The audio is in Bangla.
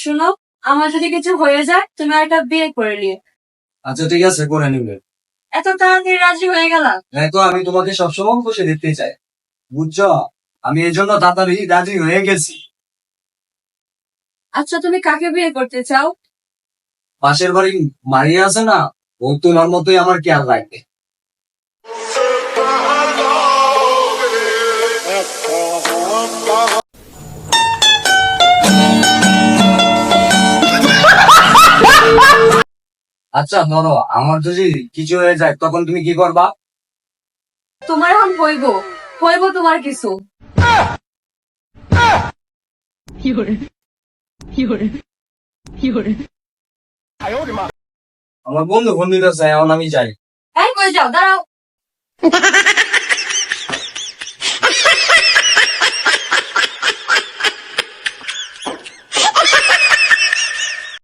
শুনো, আমার যদি কিছু হয়ে যায় তুমি একটা বিয়ে করে নিও। আচ্ছা ঠিক আছে, করে নিবে। এত তাড়াতাড়ি রাজি হয়ে গেলা? তো আমি তোমাকে সবসময় খুশি দেখতে চাই, বুঝছো? আমি এই জন্য তাড়াতাড়ি রাজি হয়ে গেছি। আচ্ছা, তুমি কাকে বিয়ে করতে চাও? পাশের বাড়ি মারিয়া আছে না, ও তোমার মতোই আমার খেয়াল রাখবে। আচ্ছা ধরো আমার যদি কিছু হয়ে যায় তখন তুমি কি করবা? তোমার এখন হইব হইব তোমার কিছু। আমার বন্ধু ফোন দিতেছে, এখন আমি যাই। এই কই যাও, দাঁড়াও।